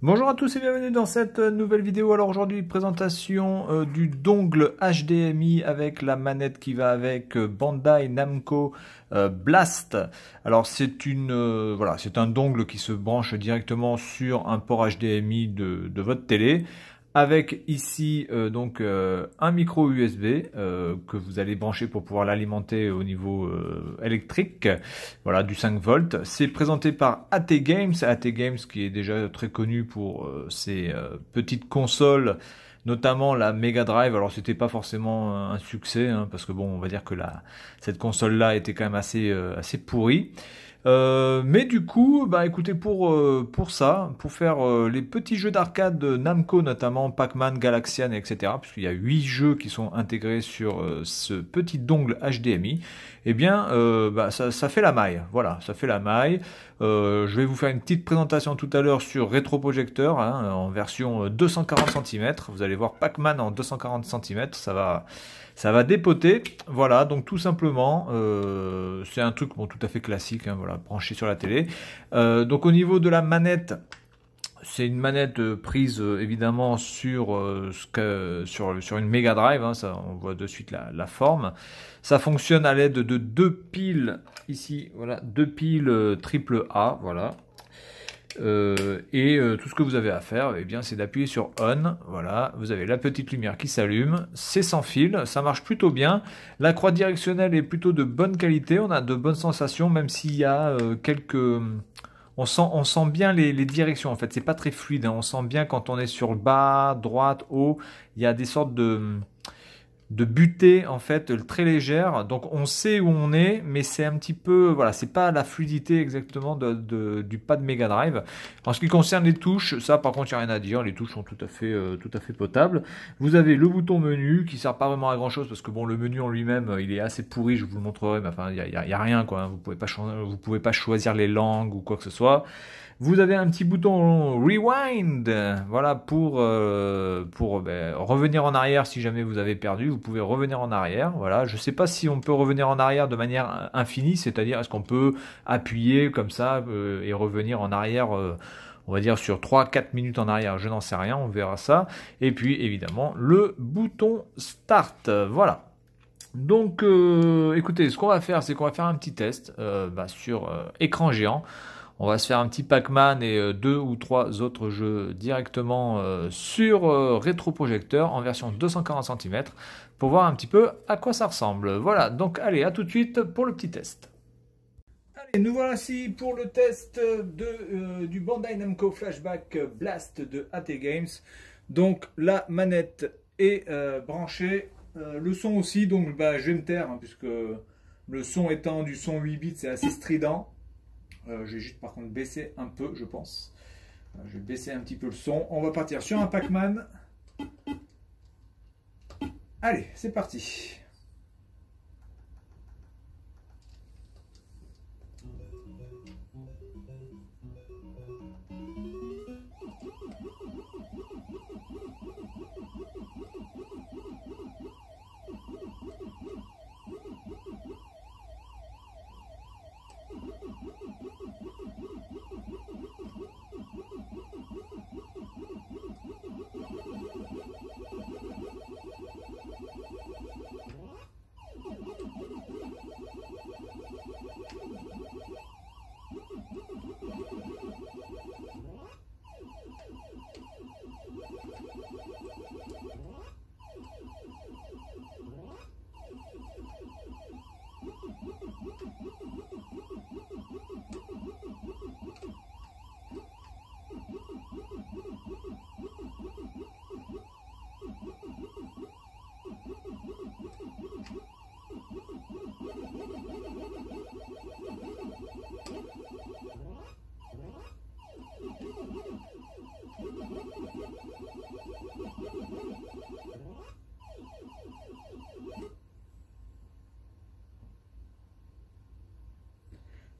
Bonjour à tous et bienvenue dans cette nouvelle vidéo. Alors aujourd'hui, présentation du dongle HDMI avec la manette qui va avec Bandai Namco Blast. Alors voilà, c'est un dongle qui se branche directement sur un port HDMI de votre télé. Avec ici un micro USB que vous allez brancher pour pouvoir l'alimenter au niveau électrique, voilà, du 5 volts. C'est présenté par AT Games, AT Games qui est déjà très connu pour ses petites consoles, notamment la Mega Drive. Alors c'était pas forcément un succès, hein, parce que bon, on va dire que cette console-là était quand même assez pourrie. Mais du coup, bah écoutez, pour ça, pour faire les petits jeux d'arcade de Namco, notamment Pac-Man, Galaxian, etc., puisqu'il y a 8 jeux qui sont intégrés sur ce petit dongle HDMI, eh bien, bah, ça fait la maille. Voilà, ça fait la maille. Je vais vous faire une petite présentation tout à l'heure sur rétroprojecteur, hein, en version 240 cm. Vous allez voir Pac-Man en 240 cm, ça va dépoter. Voilà, donc tout simplement, c'est un truc bon, tout à fait classique, hein, voilà, branché sur la télé. Donc au niveau de la manette, c'est une manette prise évidemment sur une Mega Drive, hein, ça, on voit de suite la forme. Ça fonctionne à l'aide de deux piles, ici, voilà, deux piles triple A, voilà. Tout ce que vous avez à faire, eh bien, c'est d'appuyer sur On. Voilà, vous avez la petite lumière qui s'allume. C'est sans fil, ça marche plutôt bien. La croix directionnelle est plutôt de bonne qualité. On a de bonnes sensations, même s'il y a quelques... on sent bien les directions. En fait, c'est pas très fluide, hein. On sent bien quand on est sur le bas, droite, haut. Il y a des sortes de butée en fait très légère, donc on sait où on est, mais c'est un petit peu, voilà, c'est pas la fluidité exactement du pad Mega Drive. En ce qui concerne les touches, ça par contre il n'y a rien à dire, les touches sont tout à fait potables. Vous avez le bouton menu qui sert pas vraiment à grand chose parce que bon, le menu en lui-même il est assez pourri, je vous le montrerai, mais enfin y a rien quoi, hein. Vous pouvez pas choisir les langues ou quoi que ce soit. Vous avez un petit bouton Rewind, voilà, pour revenir en arrière si jamais vous avez perdu. Vous pouvez revenir en arrière, voilà. Je ne sais pas si on peut revenir en arrière de manière infinie, c'est-à-dire est-ce qu'on peut appuyer comme ça et revenir en arrière, on va dire sur 3-4 minutes en arrière, je n'en sais rien, on verra ça. Et puis évidemment le bouton Start, voilà. Donc écoutez, ce qu'on va faire, c'est qu'on va faire un petit test sur écran géant. On va se faire un petit Pac-Man et deux ou trois autres jeux directement sur rétroprojecteur en version 240 cm pour voir un petit peu à quoi ça ressemble. Voilà, donc allez, à tout de suite pour le petit test. Allez, nous voilà ici pour le test du Bandai Namco Flashback Blast de AT Games. Donc la manette est branchée, le son aussi, donc bah, je vais me taire, hein, puisque le son étant du son 8 bits, c'est assez strident. Je vais juste par contre baisser un peu, je pense. Je vais baisser un petit peu le son. On va partir sur un Pac-Man. Allez, c'est parti.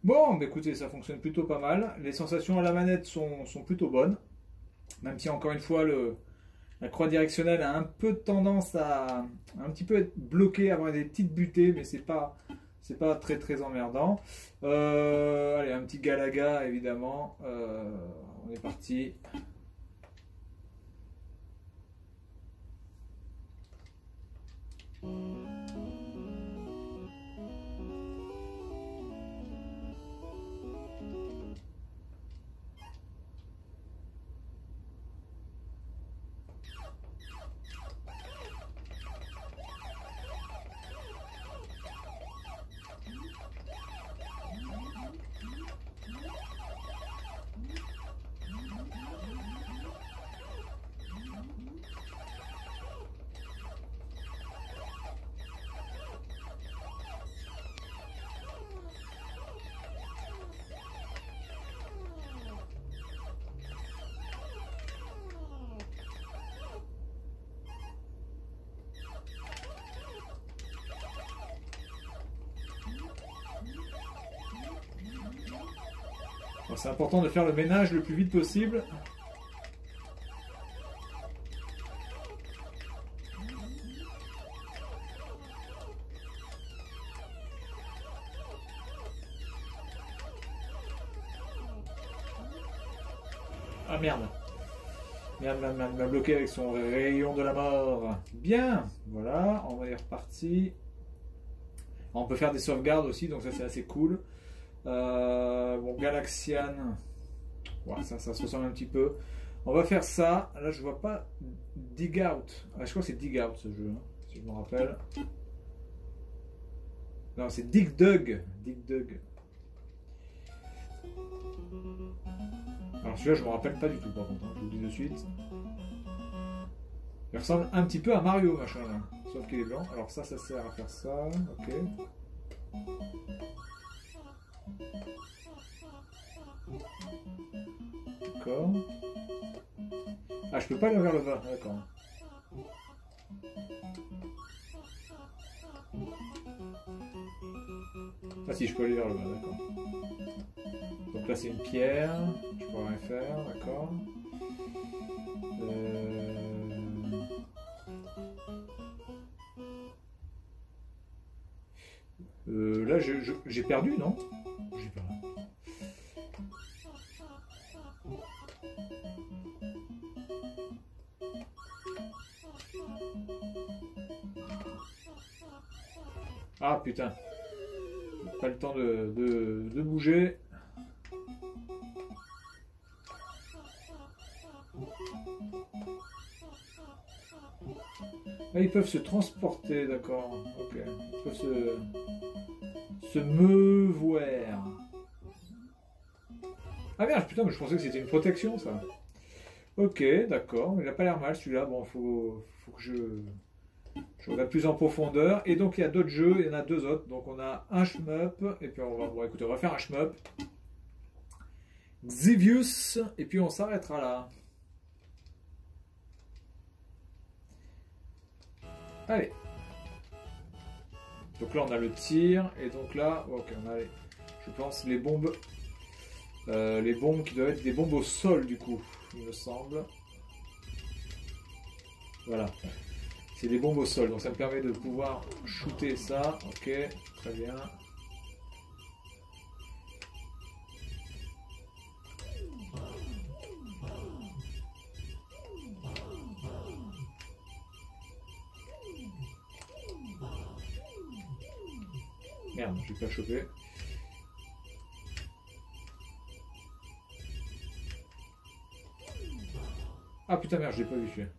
Bon, bah écoutez, ça fonctionne plutôt pas mal. Les sensations à la manette sont plutôt bonnes. Même si encore une fois, la croix directionnelle a un peu tendance à un petit peu être bloquée, avoir des petites butées, mais c'est pas très très emmerdant. Allez, un petit Galaga évidemment. On est parti. C'est important de faire le ménage le plus vite possible. Ah merde. Merde, il m'a bloqué avec son rayon de la mort. Bien, voilà, on est reparti. On peut faire des sauvegardes aussi, donc ça c'est assez cool. Bon, Galaxian, ouais, ça se ressemble un petit peu. On va faire ça. Là, je vois pas Dig Out. Ah, je crois que c'est Dig Out ce jeu, hein, si je me rappelle. Non, c'est Dig Dug. Dig Dug. Alors celui-là, je me rappelle pas du tout, par contre. Hein, je vous le dis de suite. Il ressemble un petit peu à Mario, machin là. Sauf qu'il est blanc. Alors ça sert à faire ça. Ok. D'accord. Ah, je peux pas aller vers le bas, d'accord. Ah si, je peux aller vers le bas, d'accord. Donc là c'est une pierre, je peux rien faire, d'accord. Là j'ai perdu, non? J'ai perdu. Ah putain, pas le temps de bouger. Ah, ils peuvent se transporter, d'accord. Ok, ils peuvent se meuvoir. Ah merde, putain, mais je pensais que c'était une protection ça. Ok, d'accord, il a pas l'air mal celui-là. Bon, faut que je regarde plus en profondeur. Et donc il y a d'autres jeux, il y en a deux autres. Donc on a un shmup, et puis bon, écoutez, on va faire un shmup. Xivius, et puis on s'arrêtera là. Allez. Donc là on a le tir, et donc là, ok, on a je pense les bombes qui doivent être des bombes au sol du coup, il me semble. Voilà. C'est des bombes au sol, donc ça me permet de pouvoir shooter ça. Ok, très bien. Merde, je vais pas choper. Ah putain merde, je l'ai pas vu celui-là.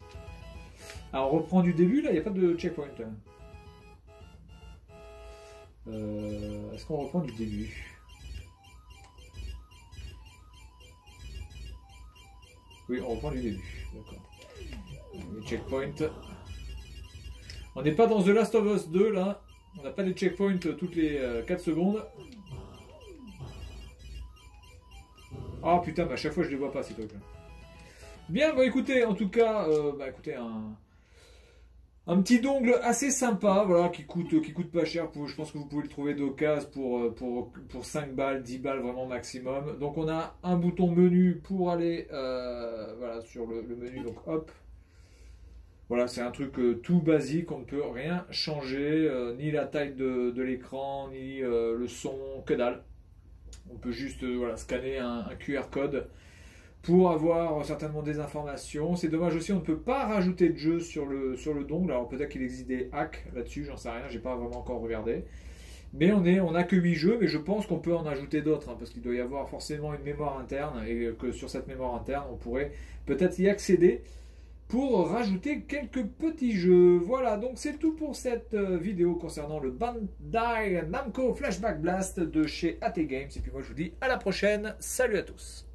Ah, on reprend du début là, il n'y a pas de checkpoint. Est-ce qu'on reprend du début? Oui, on reprend du début, d'accord. Les checkpoints. On n'est pas dans The Last of Us 2 là. On n'a pas des checkpoints toutes les 4 secondes. Ah putain, bah, à chaque fois je les vois pas ces trucs là. Bien, bah écoutez, en tout cas, écoutez, un petit dongle assez sympa, voilà, qui coûte pas cher. Je pense que vous pouvez le trouver d'occasion pour 5 balles, 10 balles vraiment maximum. Donc on a un bouton menu pour aller voilà, sur le menu, donc hop. Voilà, c'est un truc tout basique, on ne peut rien changer, ni la taille de l'écran, ni le son, que dalle. On peut juste voilà, scanner un QR code. pour avoir certainement des informations. C'est dommage aussi, on ne peut pas rajouter de jeux sur le dongle. Alors peut-être qu'il existe des hacks là-dessus, j'en sais rien, j'ai pas vraiment encore regardé. Mais on a que 8 jeux, mais je pense qu'on peut en ajouter d'autres, hein, parce qu'il doit y avoir forcément une mémoire interne, et que sur cette mémoire interne, on pourrait peut-être y accéder pour rajouter quelques petits jeux. Voilà, donc c'est tout pour cette vidéo concernant le Bandai Namco Flashback Blast de chez AT Games. Et puis moi je vous dis à la prochaine, salut à tous.